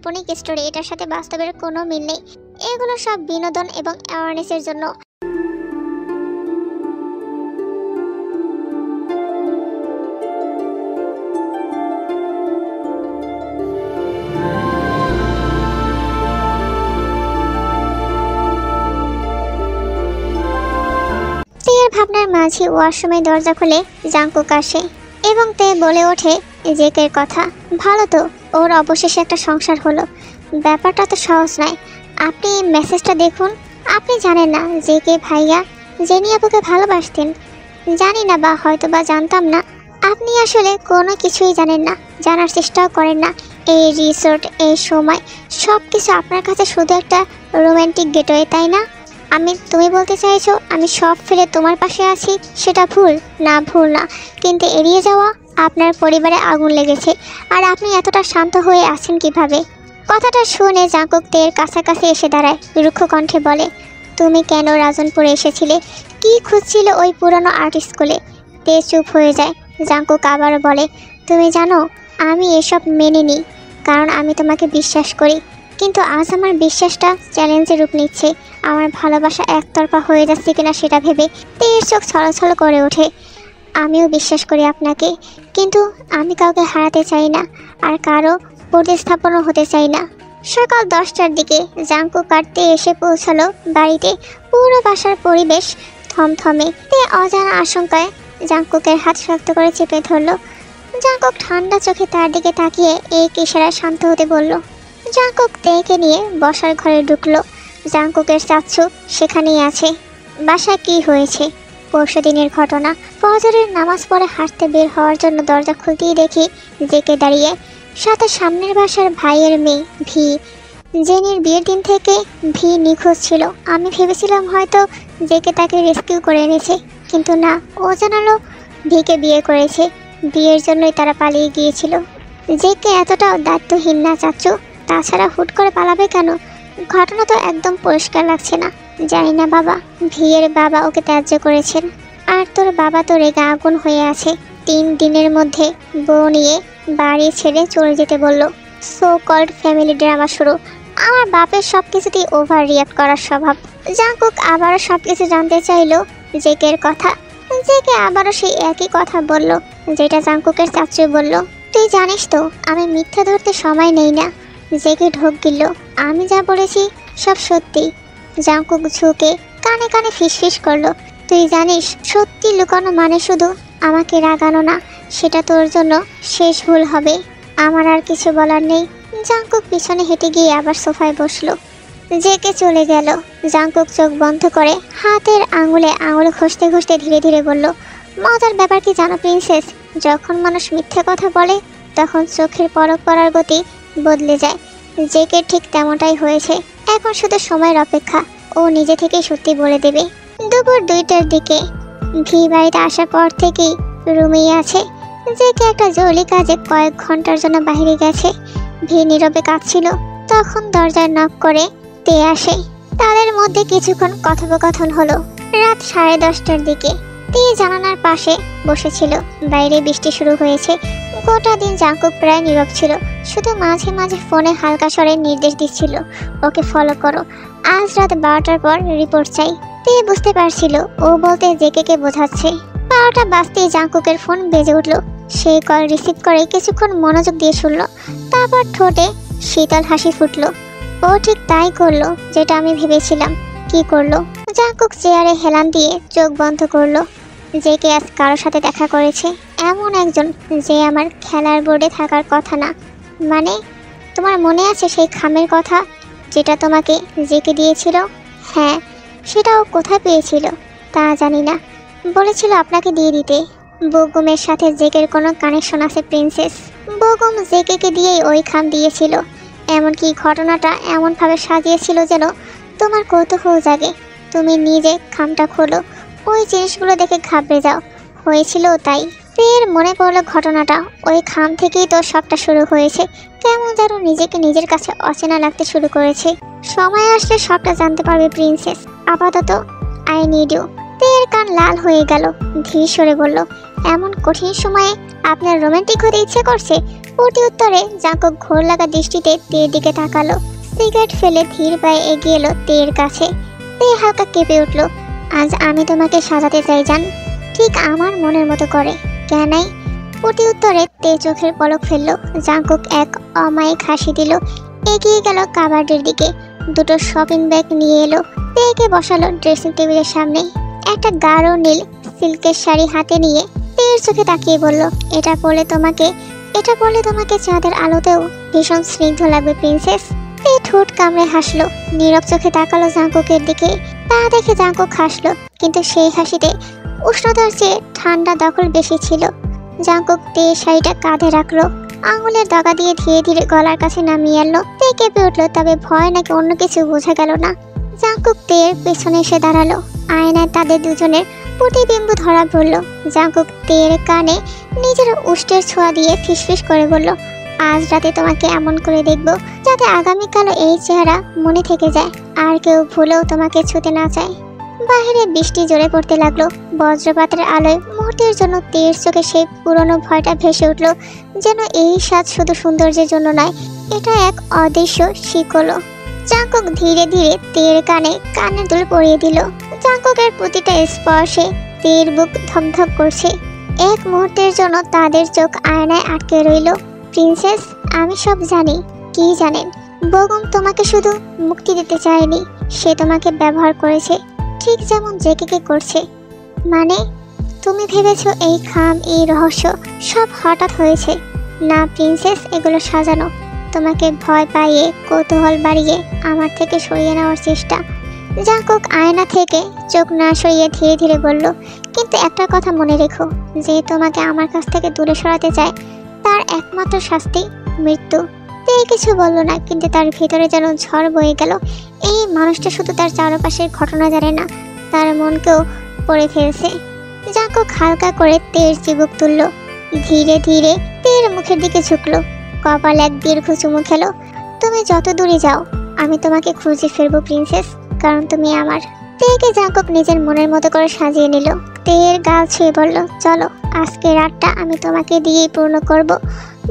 কাল্পনিক স্টোরি, এটার সাথে বাস্তবের কোনো মিল নেই। এগুলো সব বিনোদন এবং অ্যাওয়ারনেসের জন্য। তের ভাবনার মাঝে ওয়াশরুমে দরজা খুলে জাংকুক আসে এবং তে বলে ওঠে জেকের কথা। ভালো তো, ওর অবশেষে একটা সংসার হলো। ব্যাপারটা তো সহজ নয়। আপনি মেসেজটা দেখুন। আপনি জানেন না জেকে ভাইয়া জেনি আপুকে ভালোবাসতেন? জানি না, বা হয়তো বা জানতাম না। আপনি আসলে কোনো কিছুই জানেন না, জানার চেষ্টাও করেন না। এই রিসোর্ট, এই সময়, সব কিছু আপনার কাছে শুধু একটা রোম্যান্টিক গেটওয়ে, তাই না? তুমি বলতে চাইছো আমি সব ফেলে তোমার পাশে আছি, সেটা ভুল না? ভুল না, কিন্তু এড়িয়ে যাওয়া। আপনার পরিবারে আগুন লেগেছে, আর আপনি এতটা শান্ত হয়ে আছেন কিভাবে? কথাটা শুনে জাংকুক তের কাছাকাছি এসে দাঁড়ায়, রুক্ষ কণ্ঠে বলে, তুমি কেন রাজনপুরে এসেছিলে? কি খুঁজছিলে ওই পুরনো আর্ট স্কুলে? তে চুপ হয়ে যায়। জাংকুক আবারও বলে, তুমি জানো আমি এসব মেনে নিই, কারণ আমি তোমাকে বিশ্বাস করি। কিন্তু আজ আমার বিশ্বাসটা চ্যালেঞ্জের রূপ নিচ্ছে। আমার ভালোবাসা একতরফা হয়ে যাচ্ছে কিনা সেটা ভেবে তের চোখ ছলছল করে ওঠে। আমিও বিশ্বাস করি আপনাকে, কিন্তু আমি কাউকে হারাতে চাই না, আর কারো প্রতিস্থাপনও হতে চাই না। সকাল 10টার দিকে জাংকুক কাটতে এসে পৌঁছালো বাড়িতে। পুরো বাসার পরিবেশ থমথমে। তে অজানা আশঙ্কায় জাংকুকের হাত শক্ত করে চেপে ধরলো। জাংকুক ঠান্ডা চোখে তার দিকে তাকিয়ে এই ইশারায় শান্ত হতে বলল। জাংকুক তেকে নিয়ে বসার ঘরে ঢুকলো। জাংকুকের চাচ্ছু সেখানেই আছে। বাসায় কি হয়েছে? পরশুদিনের ঘটনা। ফজরের নামাজ পড়ে হাঁটতে বের হওয়ার জন্য দরজা খুলতেই দেখি জেকে দাঁড়িয়ে, সাথে সামনের বাসার ভাইয়ের মেয়ে ভি। জেনির বিয়ের দিন থেকে ভি নিখোঁজ ছিল। আমি ভেবেছিলাম হয়তো জেকে তাকে রেস্কিউ করে এনেছে, কিন্তু না, ও জানালো ভিকে বিয়ে করেছে। বিয়ের জন্যই তারা পালিয়ে গিয়েছিল। জেকে এতটাও দায়িত্বহীন না চাচ্ছু। তাছাড়া হুট করে পালাবে কেন? ঘটনা তো একদম পরিষ্কার লাগছে না। জানি না বাবা, ভিয়ের বাবা ওকে ত্যায্য করেছেন, আর তোর বাবা তো রেগে আগুন হয়ে আছে। 3 দিনের মধ্যে বউ নিয়ে বাড়ি ছেড়ে চলে যেতে বলল। সো কল্ড ফ্যামিলি ড্রামা শুরু। আমার বাপের সব কিছুতেই ওভার রিয়াক্ট করার স্বভাব। জাংকুক আবারও সব কিছু জানতে চাইলো জেকের কথা। জেকে আবারও সেই একই কথা বলল যেটা জাংকুকের চাচু বলল। তুই জানিস তো আমি মিথ্যা ধরতে সময় নেই না। জেকে ঢোক গিলল। আমি যা বলেছি সব সত্যি। জাংকুক ঝুঁকে কানে কানে ফিসফিস করলো। তুই জানিস সত্যি লুকানো মানে শুধু আমাকে রাগানো না, সেটা তোর জন্য শেষ ভুল হবে। আমার আর কিছু বলার নেই। জাংকুক পিছনে হেঁটে গিয়ে আবার সোফায় বসলো। জেকে চলে গেল। জাংকুক চোখ বন্ধ করে হাতের আঙুলে আঙুল ঘষতে ঘষতে ধীরে ধীরে বলল, মজার ব্যাপার কি জানো প্রিন্সেস? যখন মানুষ মিথ্যে কথা বলে তখন চোখের পলক পড়ার গতি বদলে যায়। জেকে ঠিক তেমনটাই হয়েছে। এখন শুধু সময়ের অপেক্ষা, ও নিজে থেকেই সত্যি বলে দেবে। দুপুর 2টার দিকে ভি বাড়িতে আসার পর থেকেই রুমেই আছে। জেকে একটা জরুরি কাজে কয়েক ঘন্টার জন্য বাইরে গেছে। ভি নীরবে কাঁদছিল। তখন দরজায় নক করে তে আসে। তাদের মধ্যে কিছুক্ষণ কথোপকথন হলো। রাত 10:30টার দিকে তে জানালার পাশে বসেছিল। বাইরে বৃষ্টি শুরু হয়েছে। গোটা দিন জাংকুক প্রায় নীরব ছিল, শুধু মাঝে মাঝে ফোনে হালকা স্বরে নির্দেশ দিচ্ছিল, ওকে ফলো করো, আজ রাত 12টার পর রিপোর্ট চাই। তে বুঝতে পারছিল ও বলতে জেকে বোঝাচ্ছে। 12টা বাজতেই জাংকুকের ফোন বেজে উঠল। সেই কল রিসিভ করে কিছুক্ষণ মনোযোগ দিয়ে শুনল, তারপর ঠোঁটে শীতল হাসি ফুটলো। ও ঠিক তাই করলো যেটা আমি ভেবেছিলাম। কি করলো? জাংকুক চেয়ারে হেলান দিয়ে চোখ বন্ধ করলো। জেকে আজ কারোর সাথে দেখা করেছে, এমন একজন যে আমার খেলার বোর্ডে থাকার কথা না। মানে, তোমার মনে আছে সেই খামের কথা যেটা তোমাকে জেকে দিয়েছিল? হ্যাঁ, সেটাও কোথায় পেয়েছিল তা জানি না। বলেছিল আপনাকে দিয়ে দিতে। বগুমের সাথে জেকের কোনো কানেকশন আছে প্রিন্সেস। বগুম জেকে দিয়েই ওই খাম দিয়েছিল। এমনকি ঘটনাটা এমনভাবে সাজিয়েছিল যেন তোমার কৌতূহল জাগে। তুমি নিজে খামটা খোলো, ওই জিনিসগুলো দেখে ঘাবড়ে যাও। হয়েছিল তাই। তের মনে পড়লো ঘটনাটা। ওই খাম থেকেই তো সবটা শুরু হয়েছে। কেমন যেন নিজেকে নিজের কাছে অচেনা লাগতে শুরু করেছে। সময় আসলে সবটা জানতে পারবে প্রিন্সেস। আপাতত আই নিড ইউ। তের কান লাল হয়ে গেল। ধীর স্বরে বলল, এমন কঠিন সময়ে আপনার রোমান্টিক হতে ইচ্ছে করছে? প্রতি উত্তরে জাঙ্কুক ঘোর লাগা দৃষ্টিতে তের দিকে তাকালো। সিগারেট ফেলে ধীর পায়ে এগিয়ে এলো তের কাছে। তে হালকা কেঁপে উঠল। আজ আমি তোমাকে সাজাতে চাই জান, ঠিক আমার মনের মতো করে। কেনাই? প্রতি উত্তরে তে চোখের পলক ফেলল। জাঙ্কুক এক অমায়িক হাসি দিল, এগিয়ে গেল কাবার্ডের দিকে। দুটো শপিং ব্যাগ নিয়ে এলো। তেকে বসালো ড্রেসিং টেবিলের সামনে। একটা গাঢ় নীল সিল্কের শাড়ি হাতে নিয়ে তের চোখে তাকিয়ে বলল, এটা পরলে তোমাকে চাঁদের আলোতেও ভীষণ স্নিগ্ধ লাগবে প্রিন্সেস। তে ঠোঁট কামড়ে হাসলো, নীরব চোখে তাকালো জাঙ্কুকের দিকে। তা দেখে জাঙ্কুক হাসলো, কিন্তু সেই হাসিতে উষ্ণতার চেয়ে ঠান্ডা দখল বেশি ছিল। জাঙ্কুক তে শাড়িটা কাঁধে রাখলো, আঙুলের দাগা দিয়ে ধীরে ধীরে গলার কাছে নামিয়ে আনলো। তে কেঁপে উঠলো, তবে ভয় নাকি অন্য কিছু বোঝা গেল না। জাঙ্কুক তের পেছনে এসে দাঁড়ালো। আয়নায় তাদের দুজনের প্রতিবিম্ব ধরা পড়ল। জাঙ্কুক তের কানে নিজের উষ্টের ছোঁয়া দিয়ে ফিসফিস করে বলল, আজ রাতে তোমাকে এমন করে দেখব যাতে আগামীকালও এই চেহারা মনে থেকে যায়, আর কেউ ভুলেও তোমাকে ছুতে না চায়। বাইরে বৃষ্টি জোরে পড়তে লাগলো। বজ্রপাতের আলোয় মুহূর্তের জন্য তের চোখে সেই পুরনো ভয়টা ভেসে উঠল, যেন এই সাজ শুধু সৌন্দর্যের জন্য নয়, এটা এক অদৃশ্য শিকলও। জাঙ্কুক ধীরে ধীরে তের কানের দুল পরিয়ে দিল। জাঙ্কুকের প্রতিটা স্পর্শে তের বুক ধকধক করছে। এক মুহূর্তের জন্য তাদের চোখ আয়নায় আটকে রইল। প্রিন্সেস, আমি সব জানি। কি জানেন? বেগম তোমাকে শুধু মুক্তি দিতে চায়নি, সে তোমাকে ব্যবহার করেছে, ঠিক যেমন জেকেকে করছে। মানে? তুমি ভেবেছো এই খাম, এই রহস্য সব হঠাৎ হয়েছে? না প্রিন্সেস, এগুলো সাজানো। তোমাকে ভয় পাইয়ে, কৌতূহল বাড়িয়ে আমার থেকে সরিয়ে নেওয়ার চেষ্টা। জাঙ্কুক আয়না থেকে চোখ না সরিয়ে ধীরে ধীরে বলল, কিন্তু একটা কথা মনে রেখো, যে তোমাকে আমার কাছ থেকে দূরে সরাতে চায় তার একমাত্র শাস্তি মৃত্যু। তে কিছু বলল না, কিন্তু তার ভিতরে যেন ঝড় বয়ে গেল। এই মানুষটা শুধু তার চারপাশের ঘটনা জানে না, তার মনকেও পড়ে ফেলছে। জাঙ্কুক হালকা করে তের চিবুক তুলল, ধীরে ধীরে তের মুখের দিকে ঝুঁকলো, কপাল এক দীর্ঘ চুমু খেলো। তুমি যত দূরে যাও আমি তোমাকে খুঁজে ফিরবো প্রিন্সেস, কারণ তুমি আমার। তেকে জাঙ্কুক নিজের মনের মতো করে সাজিয়ে নিল। তের গাল ছুঁয়ে বলল, চলো, আজকে রাতটা আমি তোমাকে দিয়েই পূর্ণ করব।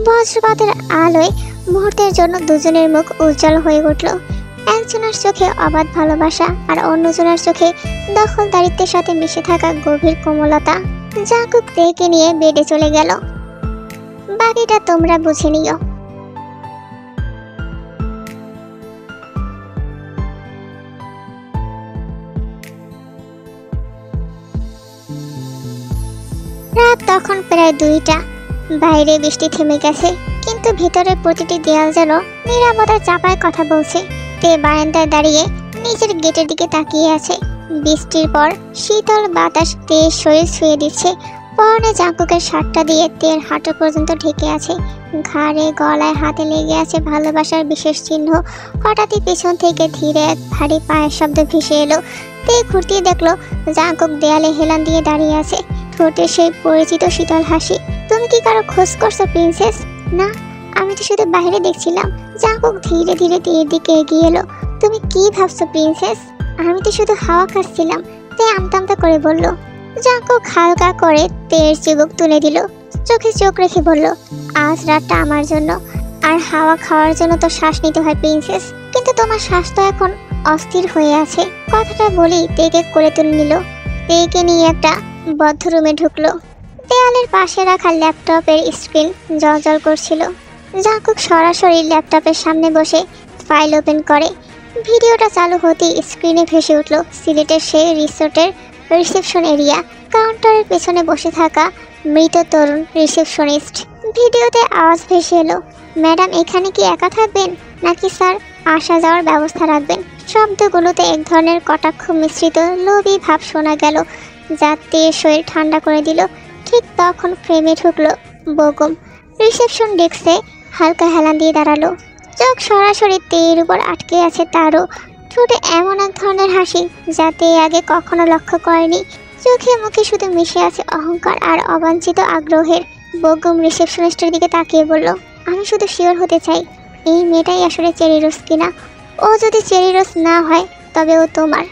বজ্রপাতের আলোয় মুহূর্তের জন্য দুজনের মুখ উজ্জ্বল হয়ে উঠল। একজনের চোখে অবাধ ভালোবাসা, আর অন্যজনের চোখে দখলদারিত্বের সাথে মিশে থাকা গভীর কোমলতা। জাঙ্কুক তেকে নিয়ে বেডে চলে গেল। বাকিটা তোমরা বুঝে নিও। রাত তখন প্রায় 2টা। বাইরে বৃষ্টি থেমে গেছে, কিন্তু ভিতরে প্রতিটি দেয়াল যেন নীরবতার চাপায় কথা বলছে। তে বারান্দায় দাঁড়িয়ে নিজের গেটের দিকে তাকিয়ে আছে। বৃষ্টির পর শীতল বাতাস তের শরীর ছুঁয়ে দিচ্ছে। পরনে জাঙ্কুকের শার্টটা দিয়ে তের হাঁটু পর্যন্ত ঢেকে আছে। ঘাড়ে, গলায়, হাতে লেগে আছে ভালোবাসার বিশেষ চিহ্ন। হঠাৎই পিছন থেকে ধীরে এক ভারী পায়ের শব্দ ভেসে এলো। তে ঘুরতিয়ে দেখলো জাঙ্কুক দেয়ালে হেলান দিয়ে দাঁড়িয়ে আছে, ঠোঁটে সেই পরিচিত শীতল হাসি। তুমি কি কারো খোঁজ করছো প্রিন্সেস? না, আমি তো শুধু বাইরে দেখছিলাম। জাঙ্কুক ধীরে ধীরে তের দিকে এগিয়ে এলো। তুমি কি ভাবছো প্রিন্সেস? আমি তো শুধু হাওয়া খাচ্ছিলাম, তে আমতা আমতা করে বলল। জাঙ্কুক হালকা করে তের চিবুক তুলে দিল, চোখে চোখ রেখে বলল, আজ রাতটা আমার জন্য, আর হাওয়া খাওয়ার জন্য তো শ্বাস নিতে হয় প্রিন্সেস, কিন্তু তোমার শ্বাস তো এখন অস্থির হয়ে আছে। কথাটা বলি তেকে করে তুলে নিল। তেকে নিয়ে একটা বদ্ধ রুমে ঢুকলো। দেয়ালের পাশে রাখা ল্যাপটপের স্ক্রিন জ্বলজ্বল করছিল। জাঙ্কুক সরাসরি ল্যাপটপের সামনে বসে ফাইল ওপেন করে। ভিডিওটা চালু হতেই স্ক্রিনে ভেসে উঠল সিলেটের সেই রিসোর্টের রিসেপশন এরিয়া। কাউন্টারের পেছনে বসে থাকা মৃত তরুণ রিসেপশনিস্ট। ভিডিওতে আওয়াজ ভেসে এলো, ম্যাডাম এখানে কি একা থাকবেন, নাকি স্যার আসা যাওয়ার ব্যবস্থা রাখবেন? শব্দগুলোতে এক ধরনের কটাক্ষ মিশ্রিত লোভী ভাব শোনা গেল, যা তের শরীর ঠান্ডা করে দিল। ঠিক তখন ফ্রেমে ঢুকলো বেগম। রিসেপশন ডেস্কে হালকা হেলান দিয়ে দাঁড়ালো, চোখ সরাসরি তের উপর আটকে আছে তারও। ঠোঁটে এমন এক ধরনের হাসি যা তে আগে কখনো লক্ষ্য করেনি। চোখে মুখে শুধু মিশে আছে অহংকার আর অবাঞ্ছিত আগ্রহের। বেগম রিসেপশনিস্টের দিকে তাকিয়ে বলল, আমি শুধু শিওর হতে চাই এই মেয়েটাই আসলে চেরি রোজ কিনা। ও যদি চেরি রোজ না হয় তবে ও তোমার।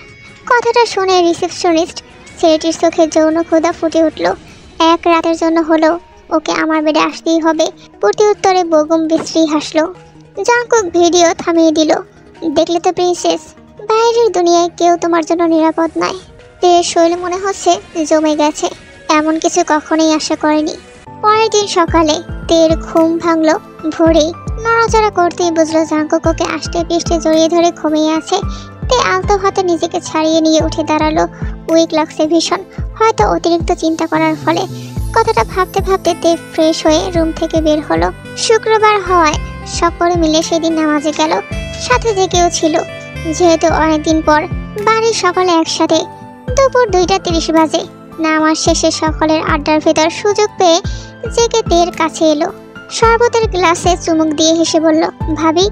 কথাটা শুনে রিসেপশনিস্ট ছেলেটির চোখে যৌন ক্ষুধা ফুটে উঠল। এক রাতের জন্য হলো ওকে আমার বেডে আসতেই হবে। প্রতি উত্তরে বগম বিশ্রী হাসলো। জাংকুক ভিডিও থামিয়ে দিল। দেখলে তো প্রিন্সেস, বাইরের দুনিয়ায় কেউ তোমার জন্য নিরাপদ নয়। তের শৈল মনে হচ্ছে জমে গেছে, এমন কিছু কখনোই আশা করেনি। পরের দিন সকালে তের ঘুম ভাঙলো ভোরেই। নড়াচড়া করতেই বুঝলো জাংকুক ওকে আষ্টে পৃষ্ঠে জড়িয়ে ধরে ঘুমিয়ে আছে। তে আলতো হাতে নিজেকে ছাড়িয়ে নিয়ে উঠে দাঁড়ালো। উইক লাগছে ভীষণ, হয়তো অতিরিক্ত চিন্তা করার ফলে। কথাটা ভাবতে ভাবতে তে ফ্রেশ হয়ে রুম থেকে বের হলো। শুক্রবার হওয়ায় সকলে মিলে সেদিন নামাজে গেল, সাথে জেগেও ছিল। যেহেতু অনেকদিন পর বাড়ির সকলে একসাথে। দুপুর 2:30 বাজে। নামাজ শেষে সকলের আড্ডার ভেতর সুযোগ পেয়ে জেগে তের কাছে এলো। শরবতের গ্লাসে চুমুক দিয়ে হেসে বলল, ভাবি,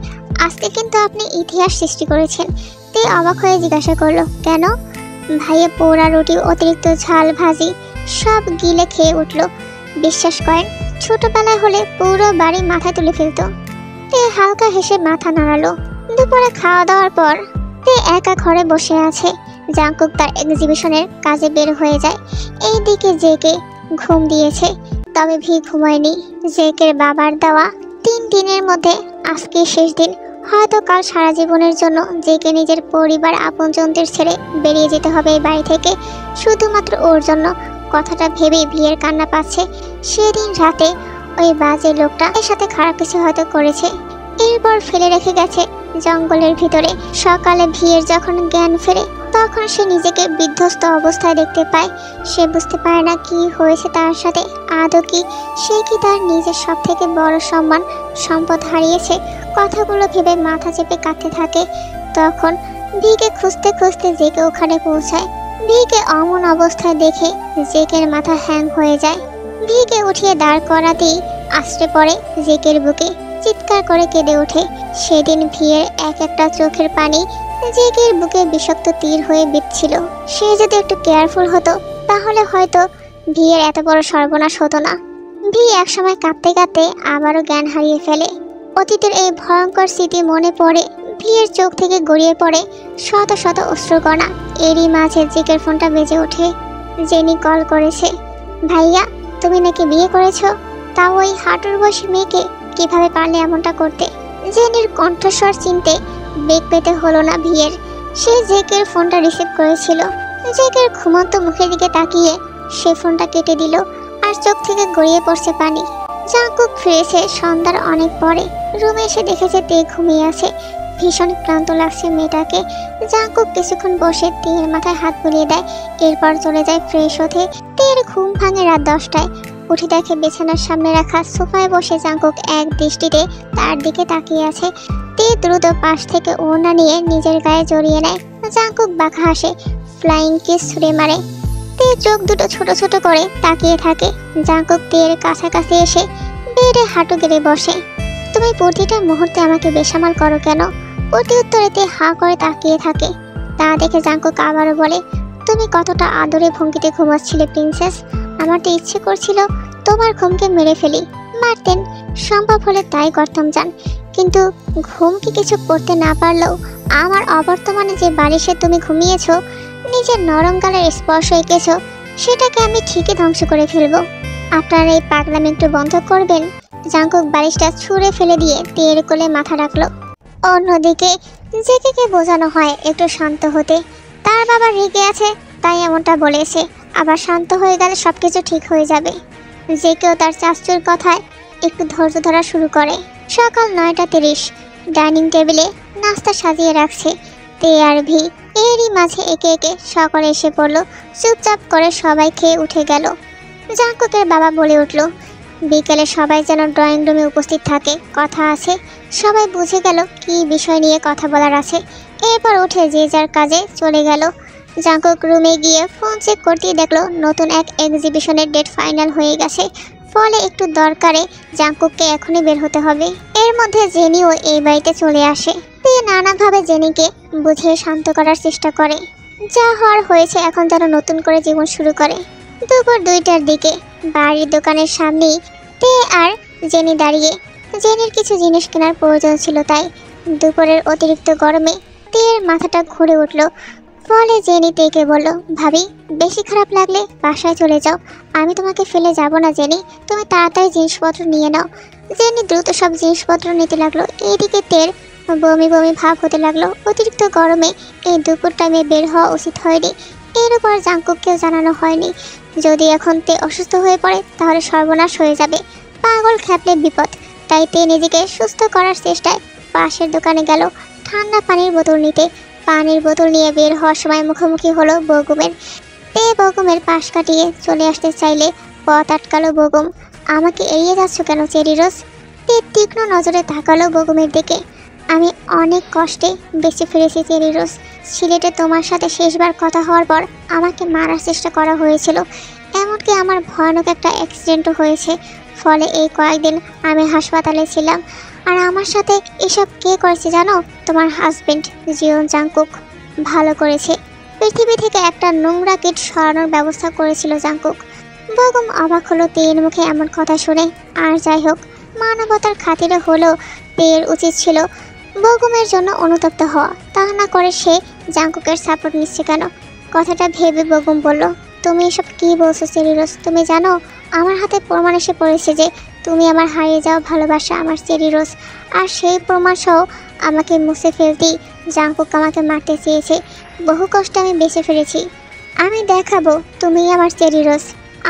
আজকে কিন্তু আপনি ইতিহাস সৃষ্টি করেছেন। তে অবাক হয়ে জিজ্ঞাসা করলো, কেন? ভাইয়ে পোড়া রুটি, অতিরিক্ত ঝাল ভাজি সব গিলে খেয়ে উঠল। বিশ্বাস করেন, ছোটবেলায় হলে পুরো বাড়ি মাথায় তুলে ফেলতো। তে হালকা হেসে মাথা নাড়ালো। দুপুরে খাওয়া দাওয়ার পর তে একা ঘরে বসে আছে। জাংকুক তার এক্সিবিশনের কাজে বের হয়ে যায়। এই দিকে জেকে ঘুম দিয়েছে, তবে ভি ঘুমায়নি। জেকের বাবার দেওয়া 3 দিনের মধ্যে আজকে শেষ দিন। হয়তো কাল সারা জীবনের জন্য জেকে নিজের পরিবার আপনজনদের ছেড়ে বেরিয়ে যেতে হবে এই বাড়ি থেকে, শুধুমাত্র ওর জন্য। কথাটা ভেবেই ভিয়ের কান্না পাচ্ছে। সেদিন রাতে ওই বাজে লোকটা এর সাথে খারাপ কিছু হয়তো করেছে, এরপর ফেলে রেখে গেছে জঙ্গলের ভিতরে। সকালে ভিয়ের যখন জ্ঞান ফেরে তখন সে নিজেকে বিধ্বস্ত অবস্থায় দেখতে পায়। সে বুঝতে পারে না কি হয়েছে তার সাথে, আদৌ কি সে কি তার নিজের সব থেকে বড় সম্মান সম্পদ হারিয়েছে। কথাগুলো ভেবে মাথা চেপে কাঁদতে থাকে। তখন ভিকে খুঁজতে খুঁজতে জেকে ওখানে পৌঁছায়। ভিকে অমন অবস্থায় দেখে জেকের মাথা হ্যাং হয়ে যায়। ভিকে উঠিয়ে দাঁড় করাতেই আশ্রে পড়ে জেকের বুকে, চিৎকার করে কেঁদে ওঠে। সেদিন ভিয়ের এক একটা চোখের পানি জেকের বুকে বিষাক্ত তীর হয়ে বিঁধছিল। সে যদি একটু কেয়ারফুল হতো তাহলে হয়তো ভিয়ের এত বড় সর্বনাশ হতো না। ভি একসময় কাঁদতে কাঁদতে আবারও জ্ঞান হারিয়ে ফেলে। অতীতের এই ভয়ঙ্কর স্মৃতি মনে পড়ে ভিয়ের চোখ থেকে গড়িয়ে পড়ে শত শত অশ্রুকণা। এরই মাঝে জেকের ফোনটা বেজে ওঠে। জেনি কল করেছে। ভাইয়া, তুমি নাকি বিয়ে করেছো, তাও ওই হাঁটুর বয়সী মেয়েকে? কিভাবে পারলে এমনটা করতে? জেনির কণ্ঠস্বর চিনতে বেগ পেতে হলো না ভিয়ের। সে জেকের ফোনটা রিসিভ করেছিল। জেকের ঘুমন্ত মুখের দিকে তাকিয়ে সে ফোনটা কেটে দিল, আর চোখ থেকে গড়িয়ে পড়ছে পানি। জাংকুক ফিরেছে সন্ধ্যার অনেক পরে। রুমে এসে দেখেছে তে ঘুমিয়ে আছে। ভীষণ ক্লান্ত লাগছে মেয়েটাকে। জাংকুক কিছুক্ষণ বসে তের মাথায় হাত বুলিয়ে দেয়, এরপর চলে যায় ফ্রেশ হতে। তের ঘুম ভাঙে রাত 10টায়। উঠে দেখে বিছানার সামনে রাখা সোফায় বসে জাংকুক এক দৃষ্টিতে তার দিকে তাকিয়ে আছে। তে দ্রুত পাশ থেকে ওড়না নিয়ে নিজের গায়ে জড়িয়ে নেয়। জাংকুক বাঁকা হাসে, ফ্লাইং কিস ছুড়ে মারে। তে চোখ দুটো ছোট ছোট করে তাকিয়ে থাকে। জাংকুক তের কাছাকাছি এসে বেডে হাঁটু গেড়ে বসে। তুমি প্রতিটা মুহূর্তে আমাকে বেসামাল করো কেন? প্রতি উত্তরে তে হা করে তাকিয়ে থাকে। তা দেখে জাংকুক আবারও বলে, তুমি কতটা আদরে ভঙ্গিতে ঘুমাচ্ছিলে প্রিন্সেস। আমার তো ইচ্ছে করছিল তোমার ঘুমকে মেরে ফেলি। মারতেন, সম্ভব হলে তাই করতাম জান। কিন্তু ঘুম কি কিছু করতে না পারলেও আমার অবর্তমানে যে বালিশে তুমি ঘুমিয়েছো, নিজের নরম গালের স্পর্শ এঁকেছো, সেটাকে আমি ঠিকই ধ্বংস করে ফেলবো। আপনারা এই পাগলামি একটু বন্ধ করবেন? জাংকুক বালিশটা ছুঁড়ে ফেলে দিয়ে তের কোলে মাথা রাখলো। অন্যদিকে জেকেকে বোঝানো হয় একটু শান্ত হতে। তার বাবা রেগে আছে তাই এমনটা বলেছে, আবার শান্ত হয়ে গেলে সবকিছু ঠিক হয়ে যাবে। জেকেও তার চাচুর কথায় একটু ধৈর্য ধরা শুরু করে। সকাল 9:30। ডাইনিং টেবিলে নাস্তা সাজিয়ে রাখছে তে আর ভি। এরই মাঝে একে একে সকলে এসে পড়লো। চুপচাপ করে সবাই খেয়ে উঠে গেল। জাংকুকের বাবা বলে উঠল, বিকেলে সবাই যেন ড্রয়িং রুমে উপস্থিত থাকে, কথা আছে। সবাই বুঝে গেল কি বিষয় নিয়ে কথা বলার আছে। এরপর উঠে যে যার কাজে চলে গেল। জাংকুক রুমে গিয়ে ফোন চেক করতেই দেখলো নতুন এক এক্সিবিশনের ডেট ফাইনাল হয়ে গেছে। ফলে একটু দরকারে জাংকুককে এখনই বের হতে হবে। এর মধ্যে জেনিও এই বাড়িতে চলে আসে। তে নানাভাবে জেনিকে বুঝিয়ে শান্ত করার চেষ্টা করে। যা হওয়ার হয়েছে, এখন যেন নতুন করে জীবন শুরু করে। দুপুর 2টার দিকে বাড়ির দোকানের সামনেই তে আর জেনি দাঁড়িয়ে। জেনির কিছু জিনিস কেনার প্রয়োজন ছিল, তাই দুপুরের অতিরিক্ত গরমে তের মাথাটা ঘুরে উঠল। ফলে জেনি তেকে বলল, ভাবি বেশি খারাপ লাগলে বাসায় চলে যাও, আমি তোমাকে ফেলে যাব না জেনি, তুমি তাড়াতাড়ি জিনিসপত্র নিয়ে নাও। জেনি দ্রুত সব জিনিসপত্র নিতে লাগলো। এইদিকে তের বমি বমি ভাব হতে লাগলো। অতিরিক্ত গরমে এই দুপুর টাইমে বের হওয়া উচিত হয়নি। এর উপর জাংকুককেও জানানো হয়নি। যদি এখন তে অসুস্থ হয়ে পড়ে তাহলে সর্বনাশ হয়ে যাবে, পাগল খ্যাপলে বিপদ। তাই তে নিজেকে সুস্থ করার চেষ্টায় পাশের দোকানে গেল ঠান্ডা পানির বোতল নিতে। পানির বোতল নিয়ে বের হওয়ার সময় মুখোমুখি হলো বগুমের। তে বগুমের পাশ কাটিয়ে চলে আসতে চাইলে পথ আটকালো বগুম। আমাকে এড়িয়ে যাচ্ছ কেন চেরি রোজ? তে তীক্ষ্ণ নজরে তাকালো বগুমের দিকে। আমি অনেক কষ্টে বেঁচে ফিরেছি চেরি রোজ। সিলেটে তোমার সাথে শেষবার কথা হওয়ার পর আমাকে মারার চেষ্টা করা হয়েছিল, এমনকি আমার ভয়ানক একটা অ্যাক্সিডেন্টও হয়েছে। ফলে এই কয়েকদিন আমি হাসপাতালে ছিলাম। আর আমার সাথে এসব কে করেছে জানো? তোমার হাজবেন্ড জিওন জাংকুক। ভালো করেছে, পৃথিবী থেকে একটা নোংরা কীট সরানোর ব্যবস্থা করেছিল জাংকুক। বগুম অবাক হলো তেয়ের মুখে এমন কথা শুনে। আর যাই হোক, মানবতার খাতিরে হলেও তেয়ের উচিত ছিল বগুমের জন্য অনুতপ্ত হওয়া, তা না করে সে জাংকুকের সাপোর্ট নিচ্ছে কেন? কথাটা ভেবে বগুম বলল, তুমি এসব কী বলছো চেরি রোজ? তুমি জানো আমার হাতে প্রমাণ এসে পড়েছে যে তুমি আমার হারিয়ে যাওয়া ভালোবাসা আমার চেরি রোজ। আর সেই প্রমাণ সহ আমাকে মুছে ফেলতেই জাংকুক আমাকে মারতে চেয়েছে। বহু কষ্টে আমি বেঁচে ফিরেছি। আমি দেখাবো তুমি আমার চেরি রোজ।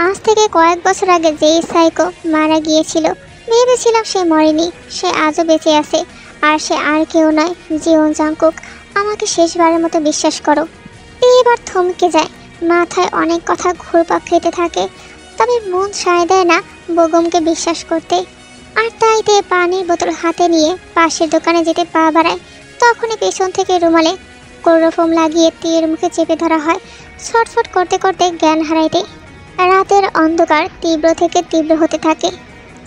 আজ থেকে কয়েক বছর আগে যেই সাইকো মারা গিয়েছিল, ভেবেছিলাম সে মরেনি, সে আজও বেঁচে আছে। আর সে আর কেউ নয়, জিওন জাংকুক। আমাকে শেষবারের মতো বিশ্বাস করো। এবার থমকে যায়, মাথায় অনেক কথা ঘুরপাক খেতে থাকে, তবে মন সায় দেয় না বগুমকে বিশ্বাস করতে। আর তাই তে পানির বোতল হাতে নিয়ে পাশের দোকানে যেতে পা বাড়ায়। তখনই পেছন থেকে রুমালে ক্লোরোফর্ম লাগিয়ে তের মুখে চেপে ধরা হয়। ছটফট করতে করতে জ্ঞান হারাইতে। রাতের অন্ধকার তীব্র থেকে তীব্র হতে থাকে।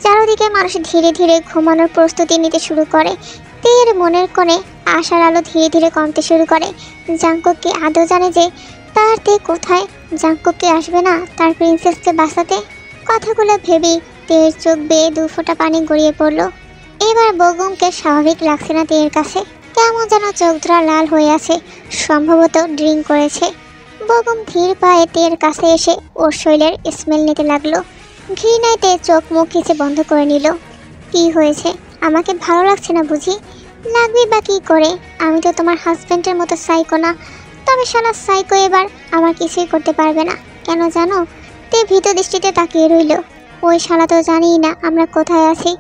চারদিকে মানুষ ধীরে ধীরে ঘুমানোর প্রস্তুতি নিতে শুরু করে। তের মনের কোণে আশার আলো ধীরে ধীরে কমতে শুরু করে। জাংকুক কি আদৌ জানে যে তার তে কোথায়? জাংকুক কি আসবে না তার প্রিন্সেসকে বাঁচাতে? কথাগুলো ভেবেই তের চোখ বেয়ে 2 ফোঁটা পানি গড়িয়ে পড়ল। এবার বগুমকে স্বাভাবিক লাগছে না তের কাছে, কেমন যেন চোখ ধরা লাল হয়ে আছে, সম্ভবত ড্রিঙ্ক করেছে। বগুম ধীর পায়ে তের কাছে এসে ওর শরীরের স্মেল নিতে লাগলো। ঘৃণায় তে চোখ মুখ খিচে বন্ধ করে নিল। কি হয়েছে? আমাকে ভালো লাগছে না বুঝি? লাগবে বা কী করে? আমি তো তোমার হাজব্যান্ডের মতো সাইকো না। তবে শালা সাইকো এবার আমার কিছুই করতে পারবে না। কেন জানো? তে ভীত দৃষ্টিতে তাকিয়ে রইল। ওই শালা তো জানিই না আমরা কোথায় আছি।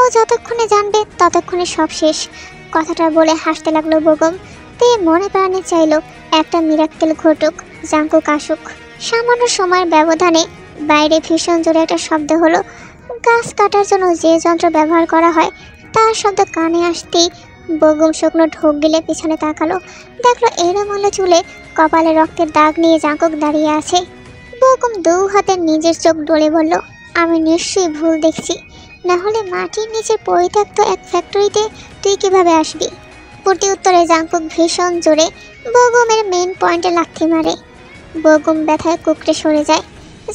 ও যতক্ষণে জানবে ততক্ষণে সব শেষ। কথাটা বলে হাসতে লাগলো বগুম। তে মনে প্রাণে চাইল একটা মিরাক্কেল ঘটুক, জাংকুক আসুক। সামান্য সময়ের ব্যবধানে বাইরে ভীষণ জোরে একটা শব্দ হলো। গাছ কাটার জন্য যে যন্ত্র ব্যবহার করা হয় তার শব্দ কানে আসতেই বগুম শুকনো ঢোক গিলে পিছনে তাকালো। দেখলো এলোমেলো চুলে কপালে রক্তের দাগ নিয়ে জাংকুক দাঁড়িয়ে আছে। বগুম 2 হাতে নিজের চোখ ডলে বলল, আমি নিশ্চয়ই ভুল দেখছি, না হলে মাটির নিচে পরিত্যক্ত এক ফ্যাক্টরিতে তুই কিভাবে আসবি? প্রতি উত্তরে জাংকুক ভীষণ জোরে বগুমের মেন পয়েন্টে লাথি মারে। বগুম ব্যথায় কুকড়ে সরে যায়।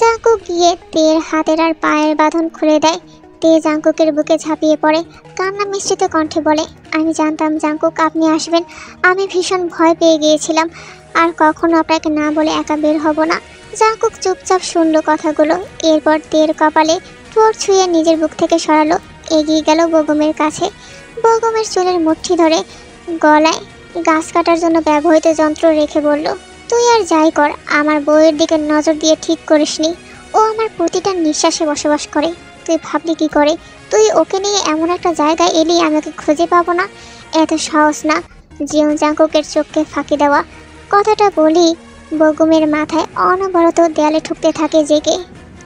জাংকুক গিয়ে তের হাতের আর পায়ের বাঁধন খুলে দেয়। তে জাংকুকের বুকে ঝাঁপিয়ে পড়ে, কান্না মিশ্রিত কণ্ঠে বলে, আমি জানতাম জাংকুক আপনি আসবেন। আমি ভীষণ ভয় পেয়ে গিয়েছিলাম। আর কখনো আপনাকে না বলে একা বের হব না। জাংকুক চুপচাপ শুনল কথাগুলো। এরপর তের কপালে ঠোঁট ছুঁয়ে নিজের বুক থেকে সরালো। এগিয়ে গেল বগুমের কাছে। বগুমের চুলের মুঠি ধরে গলায় গাছ কাটার জন্য ব্যবহৃত যন্ত্র রেখে বলল, তুই আর যাই কর, আমার বউয়ের দিকে নজর দিয়ে ঠিক করিসনি। ও আমার প্রতিটা নিঃশ্বাসে বসবাস করে। তুই ভাবলি কি করে? তুই ওকে নিয়ে এমন একটা জায়গায় এলি আমি ওকে খুঁজে পাবো না? এত সহজ না জিওন জাংকুকের চোখকে ফাঁকি দেওয়া। কথাটা বলি বগুমের মাথায় অনবরত দেয়ালে ঠুকতে থাকে জেগে।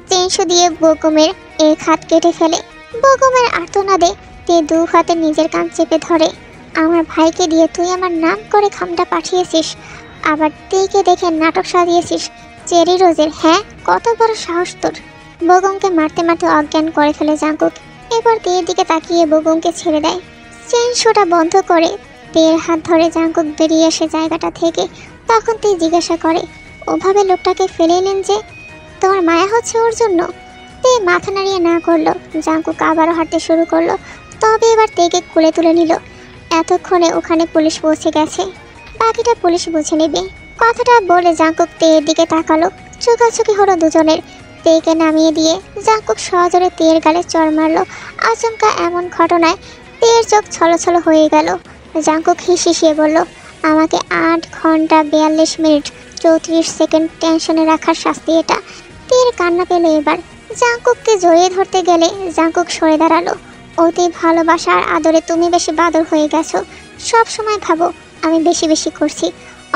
চেনশো দিয়ে বগুমের এক হাত কেটে ফেলে। বগুমের আর্তনাদে তে 2 হাতে নিজের কান চেপে ধরে। আমার ভাইকে দিয়ে তুই আমার নাম করে খামটা পাঠিয়েছিস, আবার তেকে দেখে নাটক সাজিয়েছিস চেরি রোজের। হ্যাঁ, কত বড় সাহস তোর! বগুমকে মারতে মারতে অজ্ঞান করে ফেলে জাংকুক। এবার তের দিকে তাকিয়ে বগুমকে ছেড়ে দেয়। চেন শোটা বন্ধ করে তের হাত ধরে জাংকুক বেরিয়ে আসে জায়গাটা থেকে। তখন তে জিজ্ঞাসা করে, ওভাবে লোকটাকে ফেলে এলেন যে? তোমার মায়া হচ্ছে ওর জন্য? তে মাথা নাড়িয়ে না করলো। জাংকুক আবারও হাঁটতে শুরু করলো, তবে এবার তেকে কোলে তুলে নিল। এতক্ষণে ওখানে পুলিশ পৌঁছে গেছে, বাকিটা পুলিশ বুঝে নেবে। কথাটা বলে জাঙ্কুক তেয়ের দিকে তাকালো। চোখাচোখি হলো দুজনের। তেকে নামিয়ে দিয়ে জাঙ্কুক সজোরে তেয়ের গালে চড় মারলো। আচমকা এমন ঘটনায় তেয়ের চোখ ছলছল হয়ে গেল। জাঙ্কুক হিসিয়ে বলল, আমাকে 8 ঘন্টা 42 মিনিট 34 সেকেন্ড টেনশনে রাখার শাস্তি এটা। তেয়ের কান্না পেল এবার। জাঙ্কুককে জড়িয়ে ধরতে গেলে জাঙ্কুক সরে দাঁড়ালো। অতি ভালোবাসা আর আদরে তুমি বেশি বাদর হয়ে গেছো। সব সময় ভাবো আমি বেশি বেশি করছি,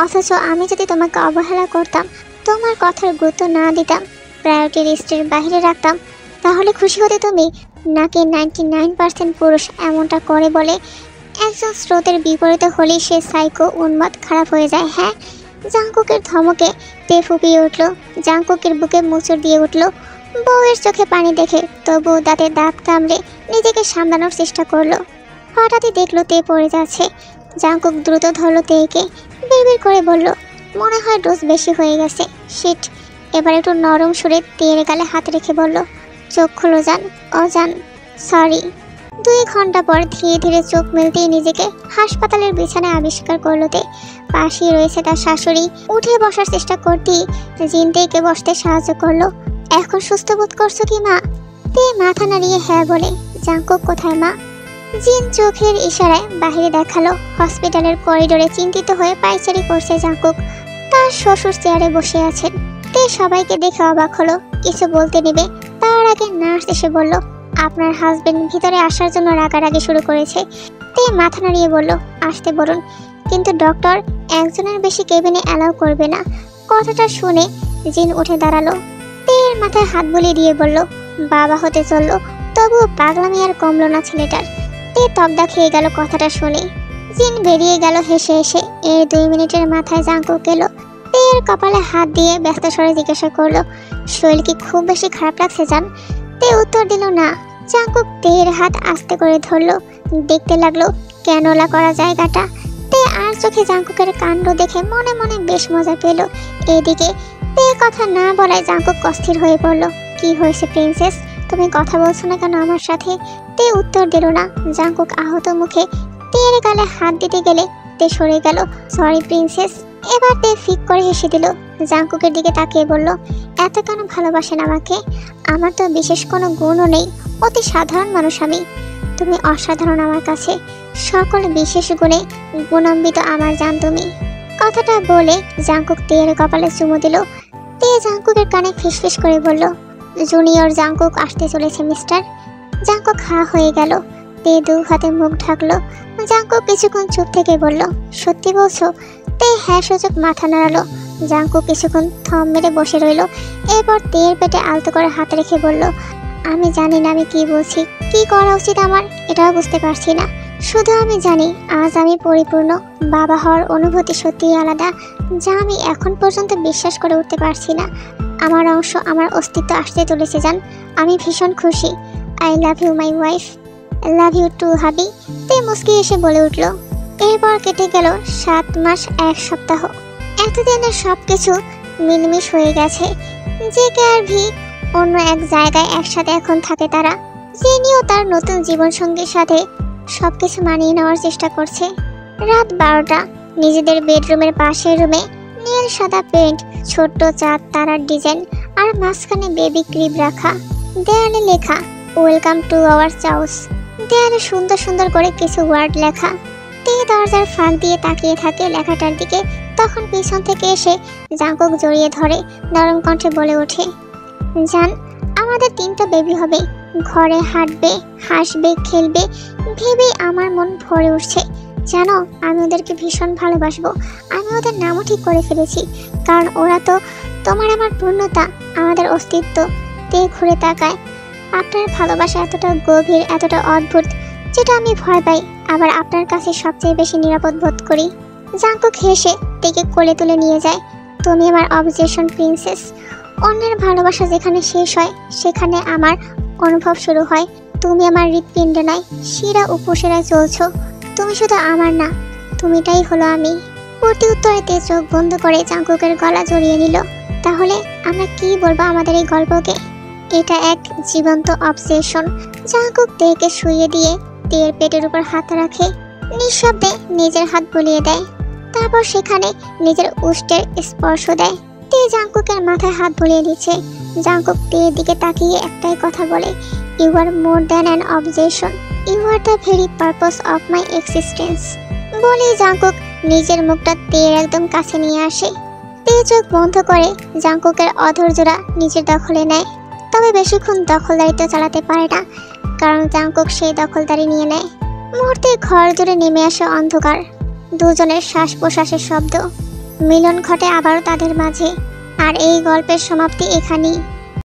অথচ আমি যদি তোমাকে অবহেলা করতাম, তোমার কথার গুরুত্ব না দিতাম, প্রায়োরিটি লিস্টের বাইরে রাখতাম, তাহলে খুশি হতে তুমি? নাকি 99% পুরুষ এমনটা করে বলে একজন স্রোতের বিপরীতে হলেই সে সাইকো উন্মাদ খারাপ হয়ে যায়? হ্যাঁ। জাঙ্কুকের ধমকে তে ফুপিয়ে উঠল। জাঙ্কুকের বুকে মোচড় দিয়ে উঠল। বউয়ের চোখে পানি দেখে তবু দাঁতে দাঁত কামড়ে নিজেকে সামলানোর চেষ্টা করলো। হঠাৎই দেখলো তে পড়ে যাচ্ছে। জাঙ্কুক দ্রুত ধরলো তেকে। বিড়বিড় করে বলল, মনে হয় ডোজ বেশি হয়ে গেছে। শিট। এবার একটু নরম সুরে তের গালে হাত রেখে বলল, চোখ খুলো যান। অজান সরি। 2 ঘন্টা পর ধীরে ধীরে চোখ মেলতেই নিজেকে হাসপাতালের বিছানায় আবিষ্কার করলো তে। পাশেই রয়েছে তার শাশুড়ি। উঠে বসার চেষ্টা করতেই জিন তেকে বসতে সাহায্য করলো। এখন সুস্থ বোধ করছো কি মা? তে মাথা নাড়িয়ে হ্যাঁ বলে। জাঙ্কুক কোথায় মা? জিন চোখের ইশারায় বাইরে দেখালো। হসপিটালের করিডোরে চিন্তিত হয়ে পায়চারি করছে জাঙ্কুক। তার শ্বশুর চেয়ারে বসে আছেন। তে সবাইকে দেখে অবাক হলো। কিছু বলতে নেবে তার আগে নার্স এসে বলল, আপনার হাজবেন্ড ভিতরে আসার জন্য রাগারাগি শুরু করেছে। তে মাথা নাড়িয়ে বলল, আসতে বলুন, কিন্তু ডক্টর একজনের বেশি কেবিনে অ্যালাউ করবে না। কথাটা শুনে জিন উঠে দাঁড়ালো। তের মাথায় হাত বুলিয়ে দিয়ে বলল, বাবা হতে চললো, তবুও পাগলামি আর কমলো না ছেলেটার। তে তবদা খেয়ে গেল কথাটা শুনে। জিন বেরিয়ে গেল হেসে হেসে। এর 2 মিনিটের মাথায় জাঙ্কুক এলো। তের কপালে হাত দিয়ে ব্যস্ত স্বরে জিজ্ঞাসা করলো, শরীর কি খুব বেশি খারাপ লাগছে জান? তে উত্তর দিল না। জাঙ্কুক তের হাত আস্তে করে ধরলো। দেখতে লাগলো ক্যানোলা করা জায়গাটা। তে আর চোখে জাঙ্কুকের কাণ্ড দেখে মনে মনে বেশ মজা পেল। এদিকে তে কথা না বলায় জাঙ্কুক অস্থির হয়ে পড়ল। কি হয়েছে প্রিন্সেস, তুমি কথা বলছো না কেন আমার সাথে? তে উত্তর দিল না। জাঙ্কুক আহত মুখে তের গালে হাত দিতে গেলে তে সরে গেল। Sorry princess. এবার তে ফিক করে হেসে দিল। জাঙ্কুকের দিকে তাকিয়ে বলল, এত কেন ভালোবাসেন আমাকে? আমার তো বিশেষ কোনো গুণও নেই, অতি সাধারণ মানুষ আমি। তুমি অসাধারণ আমার কাছে, সকল বিশেষ গুণে গুণান্বিত আমার জান তুমি। কথাটা বলে জাঙ্কুক তের কপালে চুমু দিল। তে জাঙ্কুকের কানে ফিসফিস করে বলল, জুনিয়র জাঙ্কুক আসতে চলেছে মিস্টার। জাঙ্কুক হা হয়ে গেল। তে 2 হাতে মুখ ঢাকলো। জাঙ্কুক কিছুক্ষণ চুপ থেকে বলল, সত্যি বলছো? তে হ্যাঁ সূচক মাথা নাড়ালো। জাঙ্কুক কিছুক্ষণ থম মেরে বসে রইল। এরপর তের পেটে আলতো করে হাত রেখে বলল, আমি জানি না আমি কি বলছি, কি করা উচিত আমার এটাও বুঝতে পারছি না। শুধু আমি জানি আজ আমি পরিপূর্ণ। বাবা হওয়ার অনুভূতি সত্যিই আলাদা, যা আমি এখন পর্যন্ত বিশ্বাস করে উঠতে পারছি না। আমার অংশ, আমার অস্তিত্ব আসতে চলেছে জান। আমি ভীষণ খুশি। I love you my wife. Love you too hubby. তে মুস্কি এসে বলে উঠল। এরপর কেটে গেল 7 মাস 1 সপ্তাহ। এতদিনের সব কিছু মিলমিশ হয়ে গেছে। জেকে আর ভি অন্য এক জায়গায় একসাথে এখন থাকে তারা। জেনিও তার নতুন জীবনসঙ্গীর সাথে সবকিছু মানিয়ে নেওয়ার চেষ্টা করছে। রাত 12টা। নিজেদের বেডরুমের পাশের রুমে নীল সাদা পেইন্ট, ছোট্ট চাঁদ তারার ডিজাইন আর মাঝখানে বেবি ক্রিব রাখা। দেয়ালে লেখা ওয়েলকাম টু আওয়ার চাউস। দেয়ালে সুন্দর সুন্দর করে কিছু ওয়ার্ড লেখা। তে দরজার ফাঁক দিয়ে তাকিয়ে থাকে লেখাটার দিকে। তখন পিছন থেকে এসে জাঙ্কুক জড়িয়ে ধরে নরম কণ্ঠে বলে ওঠে, জান, আমাদের 3টা বেবি হবে। ঘরে হাঁটবে, হাসবে, খেলবে ভেবে আমার মন ভরে উঠছে। জানো, আমি ওদেরকে ভীষণ ভালোবাসবো। আমি ওদের নামও ঠিক করে ফেলেছি, কারণ ওরা তো তোমার আমার পূর্ণতা, আমাদের অস্তিত্ব। তে ঘুরে তাকায়। আপনার ভালোবাসা এতটা গভীর, এতটা অদ্ভুত, যেটা আমি ভয় পাই, আবার আপনার কাছে সবচেয়ে বেশি নিরাপদ বোধ করি। জাঙ্কুক হেসে তেকে কোলে তুলে নিয়ে যায়। তুমি আমার অবজেশন প্রিন্সেস। অন্যের ভালোবাসা যেখানে শেষ হয়, সেখানে আমার অনুভব শুরু হয়। তুমি আমার হৃৎপিণ্ডে নয়, শিরা উপশিরায় চলছো। তুমি শুধু আমার না, তুমিটাই হলো আমি। প্রতি উত্তরে তে চোখ বন্ধ করে জাঙ্কুকের গলা জড়িয়ে নিল। তাহলে আমরা কি বলবো আমাদের এই গল্পকে? এটা এক জীবন্ত অবসেশন। জাঙ্কুক তেকে শুইয়ে দিয়ে তের পেটের উপর হাত রাখে। নিঃশব্দে নিজের হাত বুলিয়ে দেয়। তারপর সেখানে নিজের উষ্টের স্পর্শ দেয়। তে জাংকুকের মাথায় হাত বুলিয়ে দিচ্ছে। জাংকুক তের দিকে তাকিয়ে একটাই কথা বলে, you are more than an obsession, you are the very purpose of my existence. বলেই জাংকুক নিজের মুখটা তের একদম কাছে নিয়ে আসে। তে চোখ বন্ধ করে জাংকুকের অধৈর্যরা নিজের দখলে নেয়। তবে বেশিক্ষণ দখলদারিত্ব চালাতে পারে না, কারণ জাংকুক সেই দখলদারি নিয়ে নেয়। মুহূর্তে ঘর জুড়ে নেমে আসে অন্ধকার। দুজনের শ্বাস প্রশ্বাসের শব্দ। মিলন ঘটে আবারও তাদের মাঝে। আর এই গল্পের সমাপ্তি এখানেই।